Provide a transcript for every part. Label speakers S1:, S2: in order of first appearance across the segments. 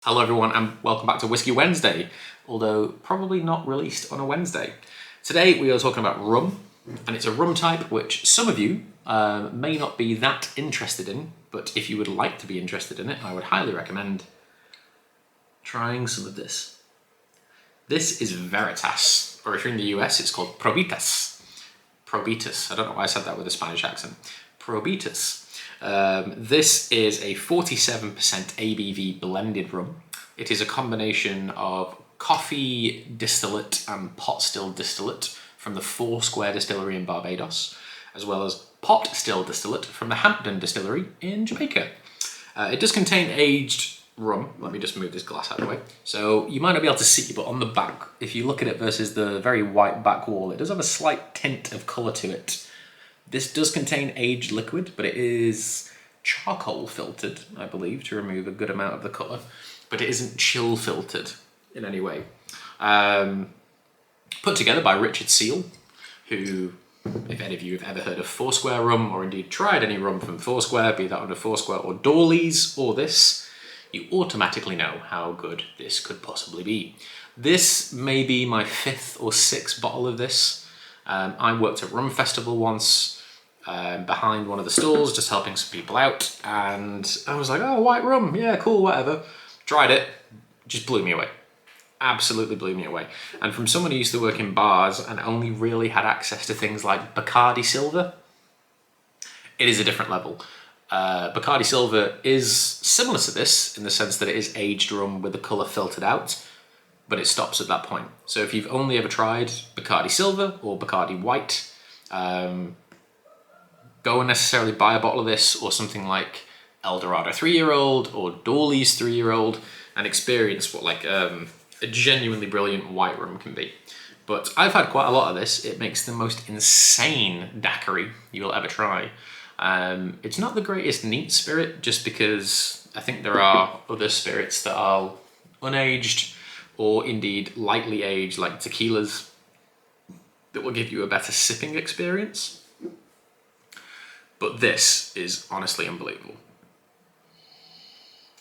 S1: Hello everyone and welcome back to Whisky Wednesday, although probably not released on a Wednesday. Today we are talking about rum, and it's a rum type which some of you may not be that interested in, but if you would like to be interested in it, I would highly recommend trying some of this. This is Veritas, or if you're in the US it's called Probitas. Probitas, I don't know why I said that with a Spanish accent. Probitas. This is a 47% ABV blended rum. It is a combination of coffee distillate and pot still distillate from the Foursquare distillery in Barbados, as well as pot still distillate from the Hampden distillery in Jamaica. It does contain aged rum. Let me just move this glass out of the way. So you might not be able to see, but on the back, if you look at it versus the very white back wall, it does have a slight tint of colour to it. This does contain aged liquid, but it is charcoal filtered, I believe, to remove a good amount of the colour. But it isn't chill filtered in any way. Put together by Richard Seal, who, if any of you have ever heard of Foursquare rum, or indeed tried any rum from Foursquare, be that under Foursquare or Dawley's or this, you automatically know how good this could possibly be. This may be my 5th or 6th bottle of this. I worked at Rum Festival once, behind one of the stalls, just helping some people out, and I was like, oh, white rum, yeah, cool, whatever. Tried it, just blew me away. Absolutely blew me away. And from someone who used to work in bars and only really had access to things like Bacardi Silver, it is a different level. Bacardi Silver is similar to this in the sense that it is aged rum with the colour filtered out, but it stops at that point. So if you've only ever tried Bacardi Silver or Bacardi White, go and necessarily buy a bottle of this or something like Eldorado 3-year-old or Dawley's 3-year-old and experience what like a genuinely brilliant white rum can be. But I've had quite a lot of this. It makes the most insane daiquiri you will ever try. It's not the greatest neat spirit, just because I think there are other spirits that are unaged or indeed lightly aged, like tequilas, that will give you a better sipping experience. But this is honestly unbelievable.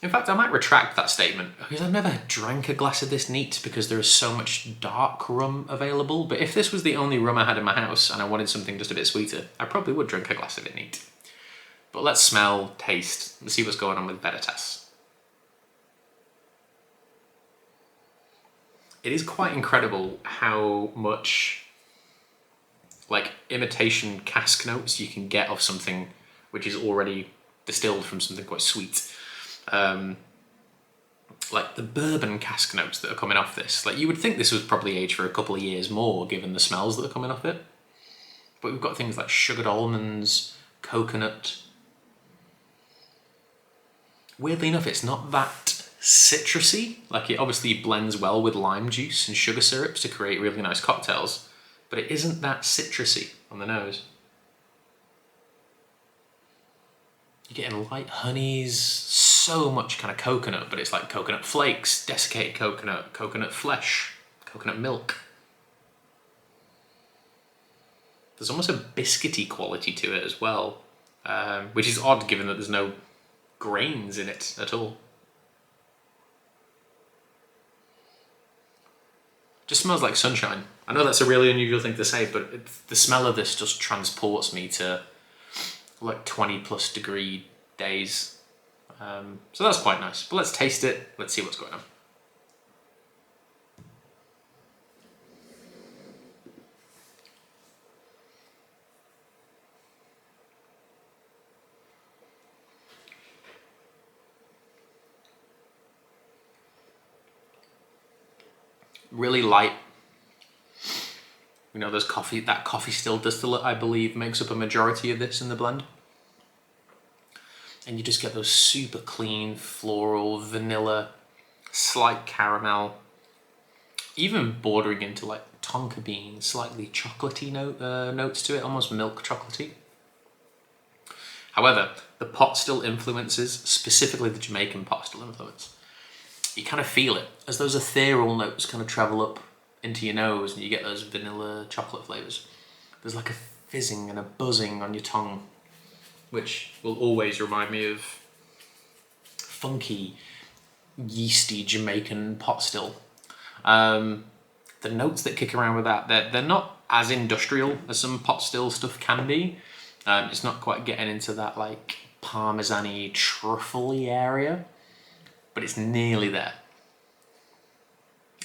S1: In fact, I might retract that statement, because I've never drank a glass of this neat because there is so much dark rum available. But if this was the only rum I had in my house and I wanted something just a bit sweeter, I probably would drink a glass of it neat. But let's smell, taste, and see what's going on with Veritas. It is quite incredible how much like imitation cask notes you can get of something which is already distilled from something quite sweet. Like the bourbon cask notes that are coming off this. Like you would think this was probably aged for a couple of years more given the smells that are coming off it. But we've got things like sugared almonds, coconut. Weirdly enough, it's not that citrusy. Like it obviously blends well with lime juice and sugar syrups to create really nice cocktails. But it isn't that citrusy on the nose. You're getting light honeys, so much kind of coconut, but it's like coconut flakes, desiccated coconut, coconut flesh, coconut milk. There's almost a biscuity quality to it as well, which is odd given that there's no grains in it at all. Just smells like sunshine. I know that's a really unusual thing to say, but the smell of this just transports me to like 20+ degree days. So that's quite nice. But let's taste it. Let's see what's going on. Really light. You know, there's coffee, that coffee still distillate, I believe, makes up a majority of this in the blend. And you just get those super clean, floral, vanilla, slight caramel, even bordering into like tonka bean, slightly chocolatey notes to it, almost milk chocolatey. However, the pot still influences, specifically the Jamaican pot still influence. You kind of feel it as those ethereal notes kind of travel up into your nose and you get those vanilla chocolate flavours. There's like a fizzing and a buzzing on your tongue, which will always remind me of funky yeasty Jamaican pot still. The notes that kick around with that, they're not as industrial as some pot still stuff can be. It's not quite getting into that like parmesan-y, truffle-y area, but it's nearly there.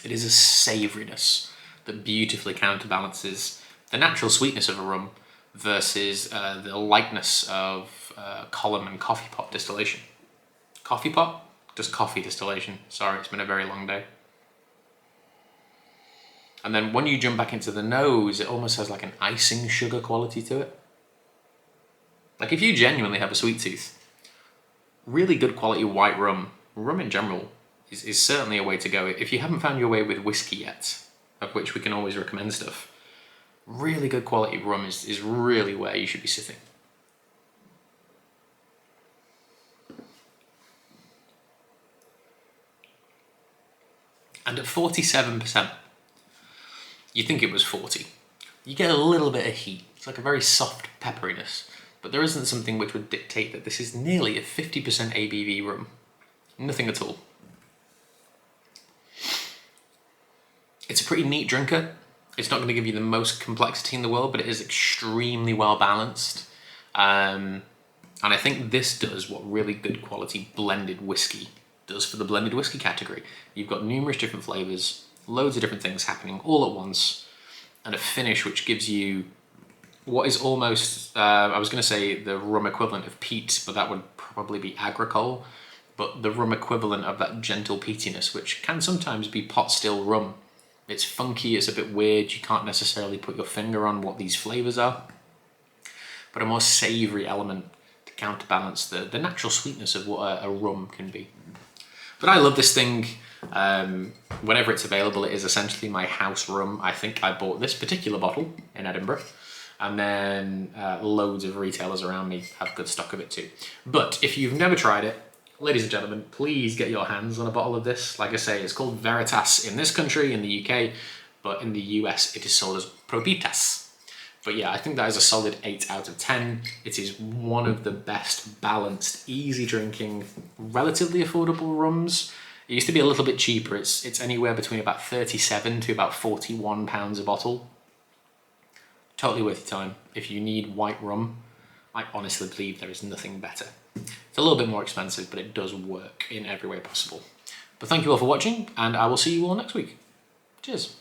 S1: It is a savouriness that beautifully counterbalances the natural sweetness of a rum versus the lightness of column and coffee pot distillation. Coffee pot? Just coffee distillation. Sorry, it's been a very long day. And then when you jump back into the nose, it almost has like an icing sugar quality to it. Like if you genuinely have a sweet tooth, really good quality white rum in general, is certainly a way to go. If you haven't found your way with whiskey yet, of which we can always recommend stuff, really good quality rum is really where you should be sitting. And at 47%, you think it was 40. You get a little bit of heat. It's like a very soft pepperiness, but there isn't something which would dictate that this is nearly a 50% ABV rum. Nothing at all. It's a pretty neat drinker. It's not going to give you the most complexity in the world, but it is extremely well balanced. And I think this does what really good quality blended whiskey does for the blended whiskey category. You've got numerous different flavours, loads of different things happening all at once, and a finish which gives you what is almost, I was going to say the rum equivalent of peat, but that would probably be agricole, but the rum equivalent of that gentle peatiness, which can sometimes be pot still rum. It's funky, it's a bit weird, you can't necessarily put your finger on what these flavours are, but a more savoury element to counterbalance the natural sweetness of what a rum can be. But I love this thing. Whenever it's available, it is essentially my house rum. I think I bought this particular bottle in Edinburgh, and then loads of retailers around me have good stock of it too. But if you've never tried it, ladies and gentlemen, please get your hands on a bottle of this. Like I say, it's called Veritas in this country, in the UK, but in the US it is sold as Probitas. But yeah, I think that is a solid 8 out of 10. It is one of the best balanced, easy drinking, relatively affordable rums. It used to be a little bit cheaper. It's anywhere between about 37 to about 41 pounds a bottle. Totally worth your time. If you need white rum, I honestly believe there is nothing better. It's a little bit more expensive, but it does work in every way possible. But thank you all for watching, and I will see you all next week. Cheers.